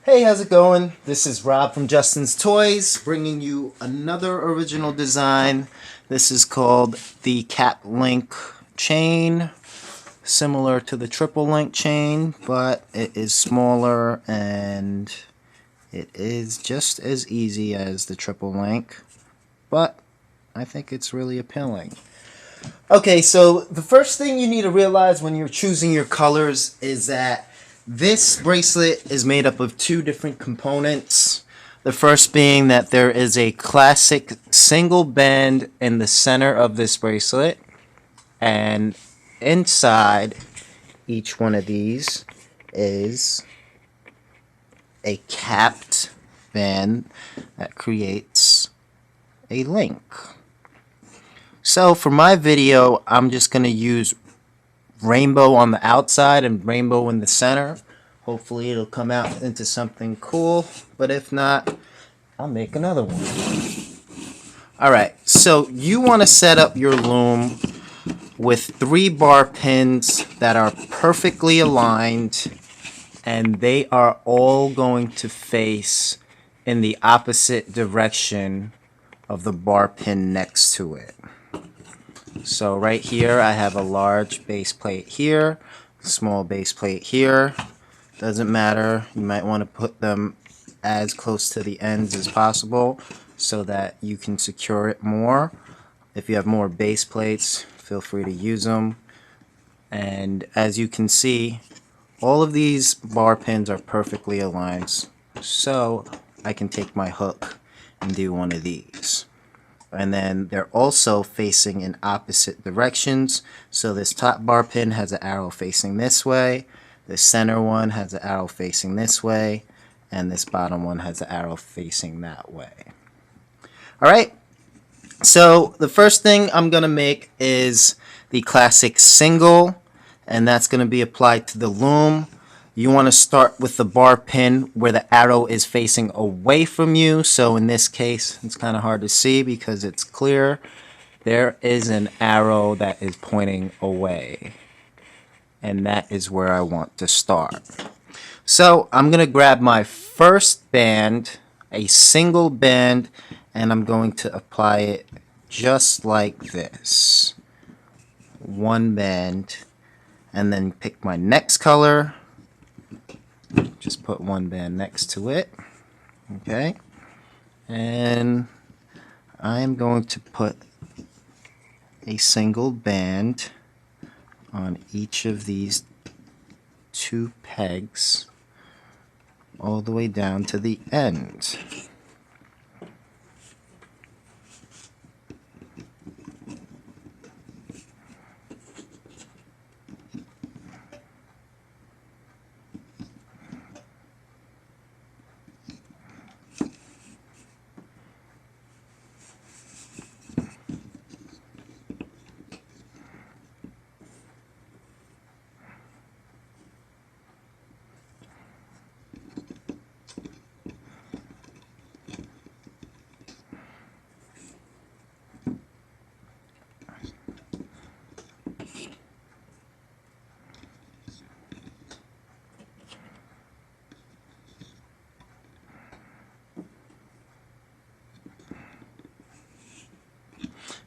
Hey, how's it going? This is Rob from Justin's Toys, bringing you another original design. This is called the Cat Link chain, similar to the triple link chain, but it is smaller and it is just as easy as the triple link, but I think it's really appealing. Okay, so the first thing you need to realize when you're choosing your colors is that this bracelet is made up of two different components. The first being that there is a classic single band in the center of this bracelet, and inside each one of these is a capped band that creates a link. So for my video, I'm just going to use rainbow on the outside and rainbow in the center. Hopefully it'll come out into something cool, but if not, I'll make another one. Alright, so you want to set up your loom with 3 bar pins that are perfectly aligned, and they are all going to face in the opposite direction of the bar pin next to it. So right here I have a large base plate here, small base plate here. Doesn't matter, you might want to put them as close to the ends as possible so that you can secure it more. If you have more base plates, feel free to use them. And as you can see, all of these bar pins are perfectly aligned, so I can take my hook and do one of these. And then they're also facing in opposite directions. So this top bar pin has an arrow facing this way, the center one has an arrow facing this way, and this bottom one has an arrow facing that way. Alright, so the first thing I'm going to make is the classic single, and that's going to be applied to the loom. You want to start with the bar pin where the arrow is facing away from you. So in this case, it's kind of hard to see because it's clear. There is an arrow that is pointing away, and that is where I want to start. So I'm going to grab my first band, a single band, and I'm going to apply it just like this. One band, and then pick my next color. Just put one band next to it. Okay. And I'm going to put a single band on each of these 2 pegs all the way down to the end.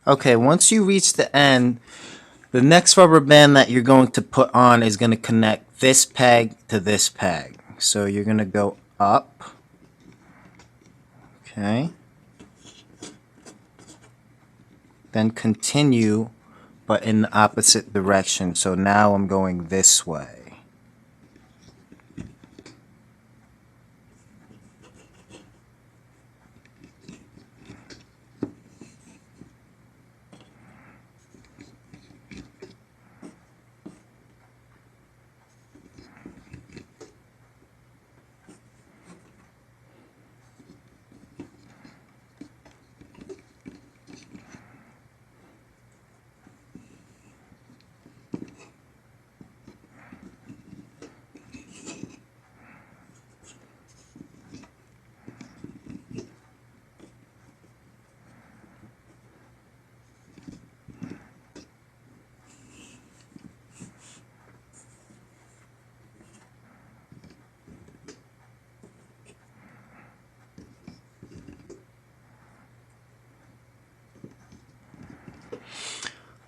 Okay, once you reach the end, the next rubber band that you're going to put on is going to connect this peg to this peg. So you're going to go up. Okay. Then continue, but in the opposite direction. So now I'm going this way.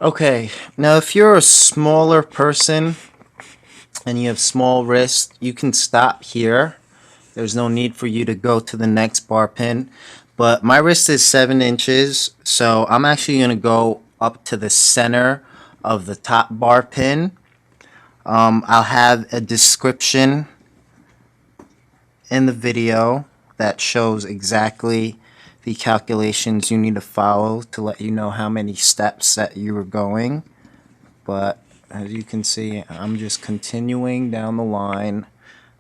Okay, now if you're a smaller person and you have small wrists, you can stop here. There's no need for you to go to the next bar pin. But my wrist is 7 inches, so I'm actually going to go up to the center of the top bar pin. I'll have a description in the video that shows exactly the calculations you need to follow to let you know how many steps that you are going. But as you can see, I'm just continuing down the line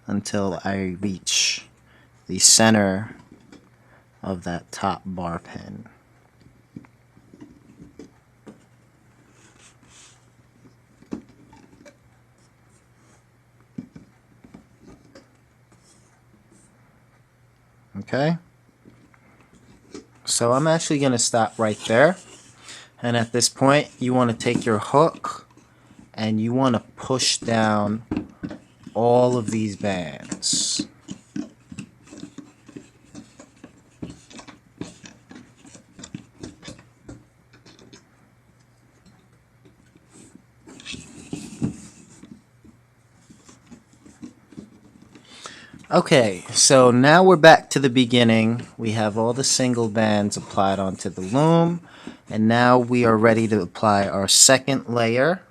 until I reach the center of that top bar pin. Okay? So I'm actually going to stop right there. And at this point, you want to take your hook and you want to push down all of these bands. Okay, so now we're back to the beginning. We have all the single bands applied onto the loom, and now we are ready to apply our second layer.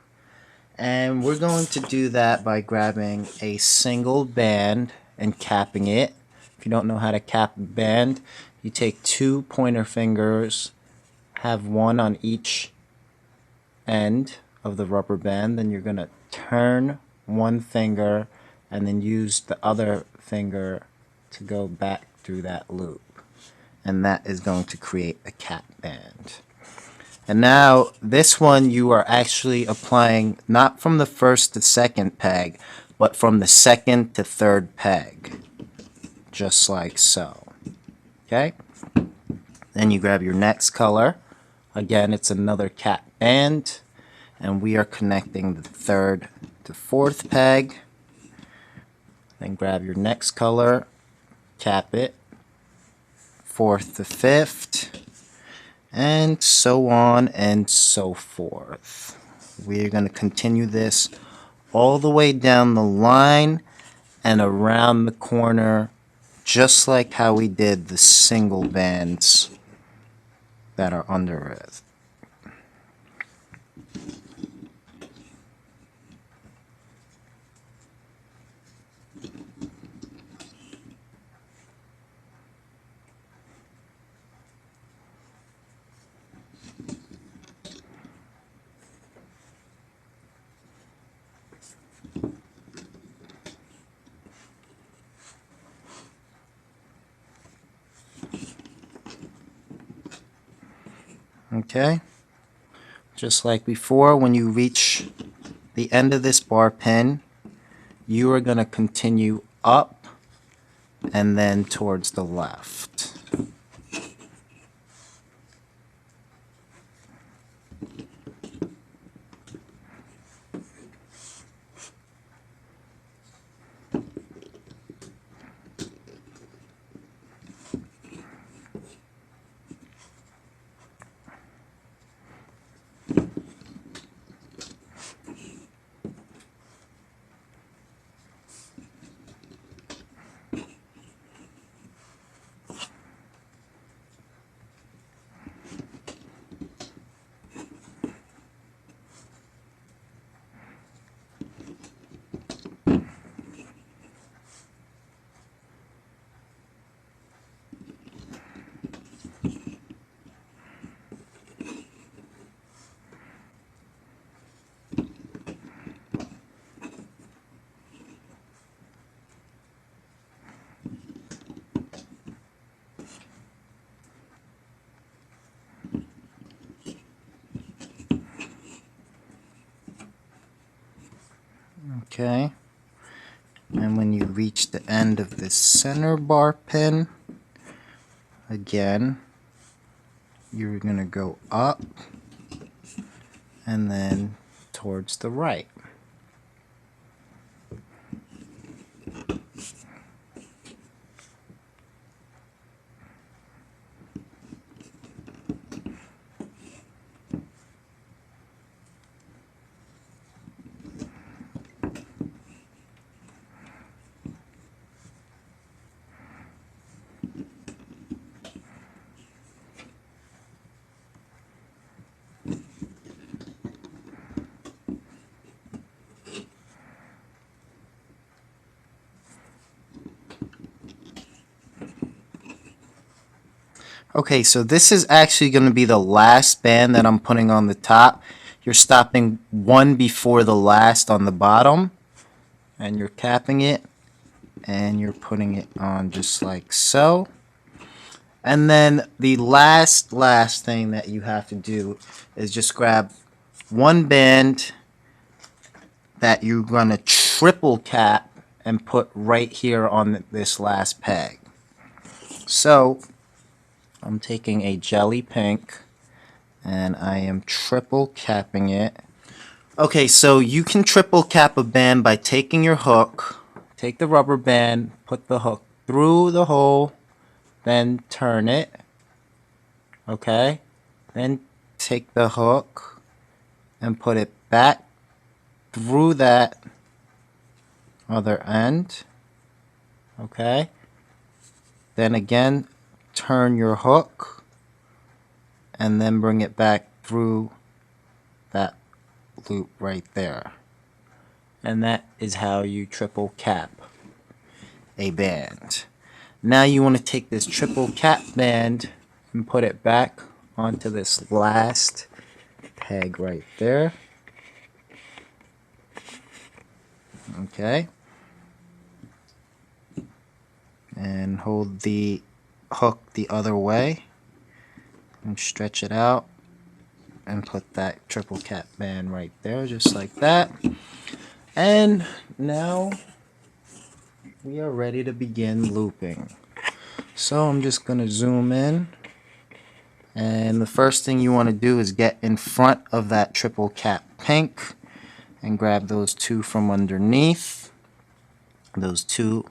And we're going to do that by grabbing a single band and capping it. If you don't know how to cap a band, you take 2 pointer fingers, have one on each end of the rubber band, then you're going to turn one finger and then use the other finger to go back through that loop. And that is going to create a cap band. And now this one you are actually applying not from the first to second peg, but from the second to third peg. Just like so. Okay? Then you grab your next color. Again, it's another cap band. And we are connecting the third to fourth peg. Then grab your next color, cap it, fourth to fifth, and so on and so forth. We're going to continue this all the way down the line and around the corner, just like how we did the single bands that are under it. Okay? Just like before, when you reach the end of this bar pin, you are going to continue up and then towards the left. Okay, and when you reach the end of this center bar pin, again, you're going to go up and then towards the right. Okay, so this is actually going to be the last band that I'm putting on the top. You're stopping one before the last on the bottom, and you're capping it, and you're putting it on just like so. And then the last thing that you have to do is just grab one band that you're going to triple cap and put right here on this last peg. So I'm taking a jelly pink and I am triple capping it. Okay, so you can triple cap a band by taking your hook, take the rubber band, put the hook through the hole, then turn it. Okay, then take the hook and put it back through that other end. Okay, then again turn your hook and then bring it back through that loop right there. And that is how you triple cap a band. Now you want to take this triple cap band and put it back onto this last peg right there. Okay. And hold the hook the other way and stretch it out and put that triple cap band right there, just like that. And now we are ready to begin looping. So I'm just going to zoom in, and the first thing you want to do is get in front of that triple cap pink and grab those two from underneath. Those two,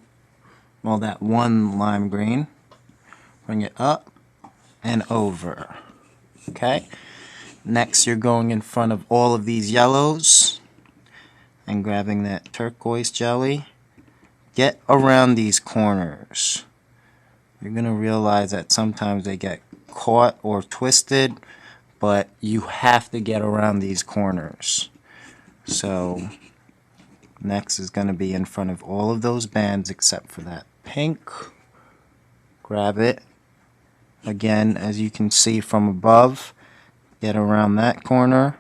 well, that one lime green, bring it up and over. Okay, next you're going in front of all of these yellows and grabbing that turquoise jelly. Get around these corners. You're going to realize that sometimes they get caught or twisted, but you have to get around these corners. So next is going to be in front of all of those bands except for that pink. Grab it. Again, as you can see from above, get around that corner,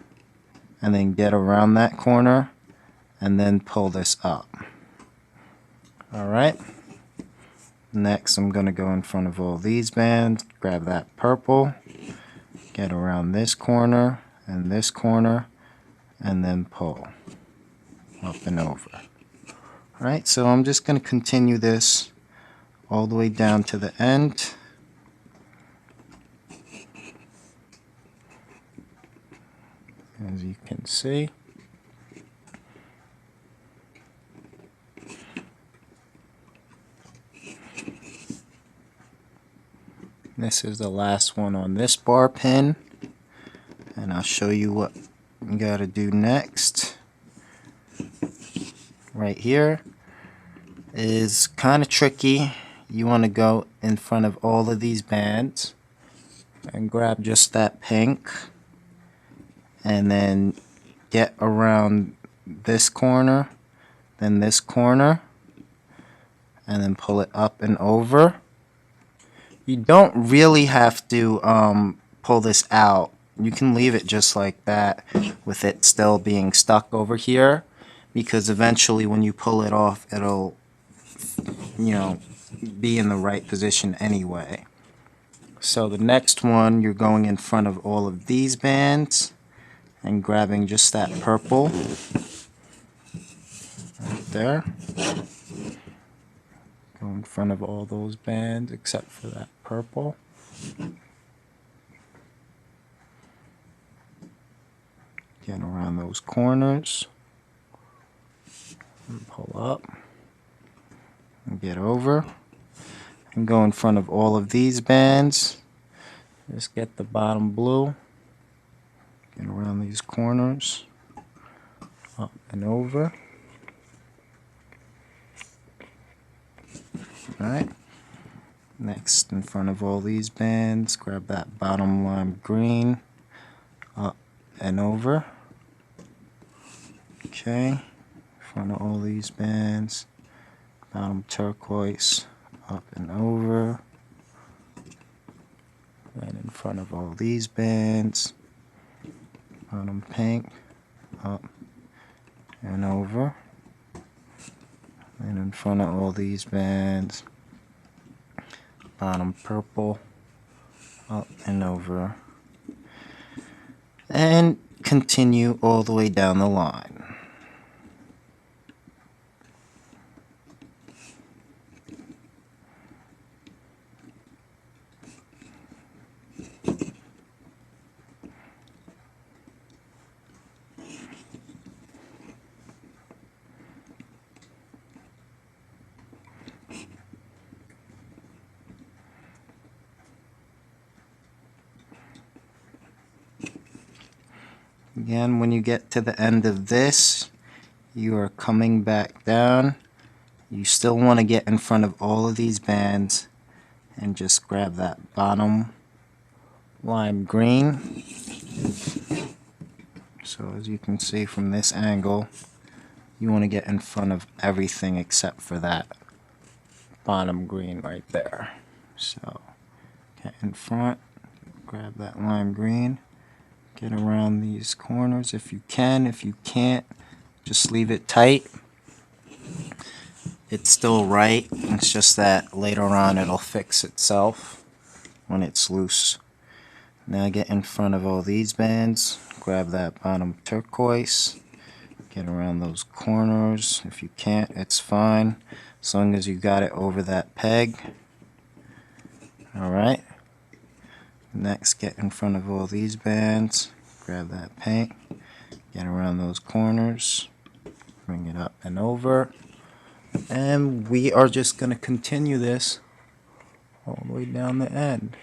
and then get around that corner, and then pull this up. Alright. Next, I'm going to go in front of all these bands, grab that purple, get around this corner, and then pull up and over. Alright, so I'm just going to continue this all the way down to the end. As you can see. This is the last one on this bar pin, and I'll show you what you got to do next. Right here is kind of tricky. You want to go in front of all of these bands and grab just that pink, and then get around this corner, then this corner, and then pull it up and over. You don't really have to pull this out. You can leave it just like that with it still being stuck over here, because eventually when you pull it off, it'll, you know, be in the right position anyway. So the next one, you're going in front of all of these bands and grabbing just that purple right there. Go in front of all those bands except for that purple. Get around those corners and pull up and get over and go in front of all of these bands. Just get the bottom blue, get around these corners, up and over. Alright, next in front of all these bands, grab that bottom lime green, up and over. Okay, in front of all these bands, bottom turquoise, up and over. And in front of all these bands, bottom pink, up and over. And in front of all these bands, bottom purple, up and over. And continue all the way down the line. Again, when you get to the end of this, you are coming back down. You still want to get in front of all of these bands and just grab that bottom lime green. So as you can see from this angle, you want to get in front of everything except for that bottom green right there. So get in front, grab that lime green, get around these corners if you can. If you can't, just leave it tight. It's still right, it's just that later on it'll fix itself when it's loose. Now get in front of all these bands, grab that bottom turquoise, get around those corners. If you can't, it's fine, as long as you got it over that peg. Alright, next get in front of all these bands, grab that paint, get around those corners, bring it up and over. And we are just going to continue this all the way down the end.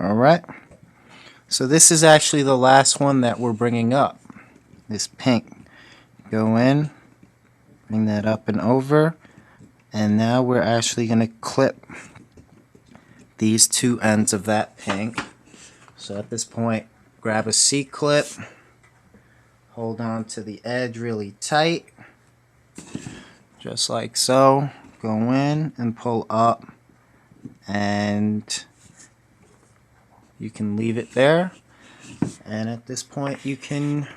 Alright, so this is actually the last one that we're bringing up, this pink. Go in, bring that up and over, and now we're actually going to clip these two ends of that pink. So at this point, grab a C-clip, hold on to the edge really tight, just like so. Go in and pull up, and you can leave it there. And at this point, you can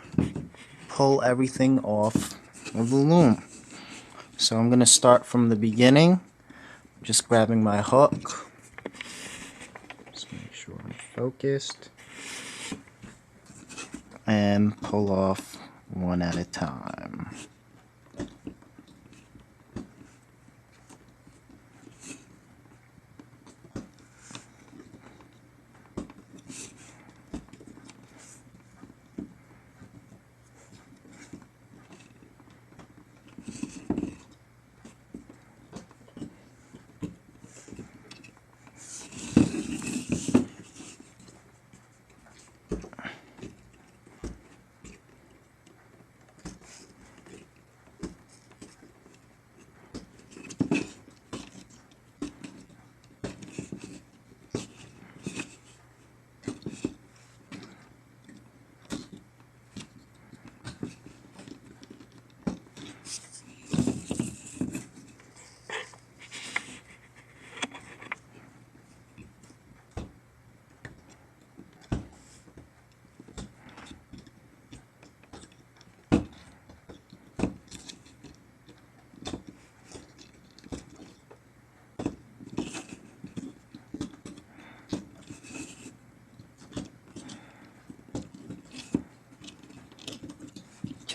pull everything off of the loom. So I'm going to start from the beginning, just grabbing my hook. Just make sure I'm focused. And pull off one at a time.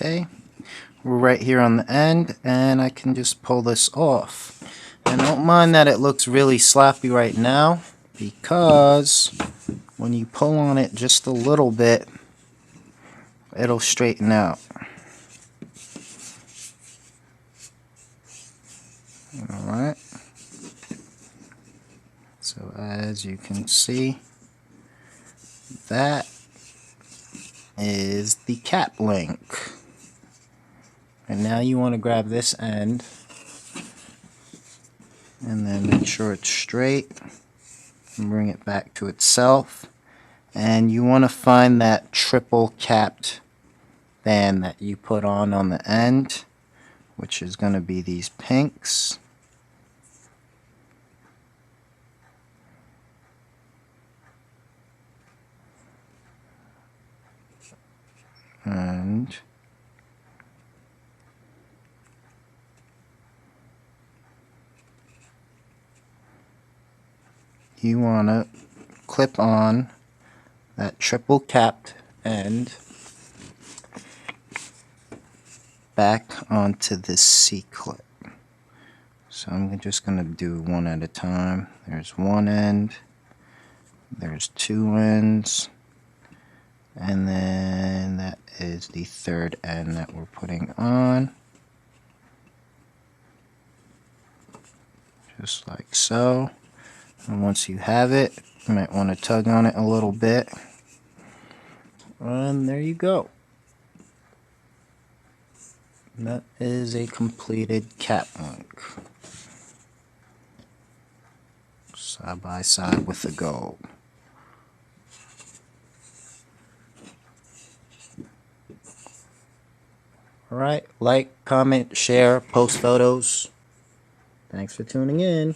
Okay, we're right here on the end, and I can just pull this off. And don't mind that it looks really sloppy right now, because when you pull on it just a little bit, it'll straighten out. Alright, so as you can see, that is the cap link. And now you want to grab this end and then make sure it's straight and bring it back to itself. And you want to find that triple capped band that you put on the end, which is going to be these pinks. And you want to clip on that triple capped end back onto this C-clip. So I'm just going to do one at a time. There's one end, there's two ends, and then that is the third end that we're putting on. Just like so. And once you have it, you might want to tug on it a little bit. And there you go. That is a completed cap link. Side by side with the gold. Alright, like, comment, share, post photos. Thanks for tuning in.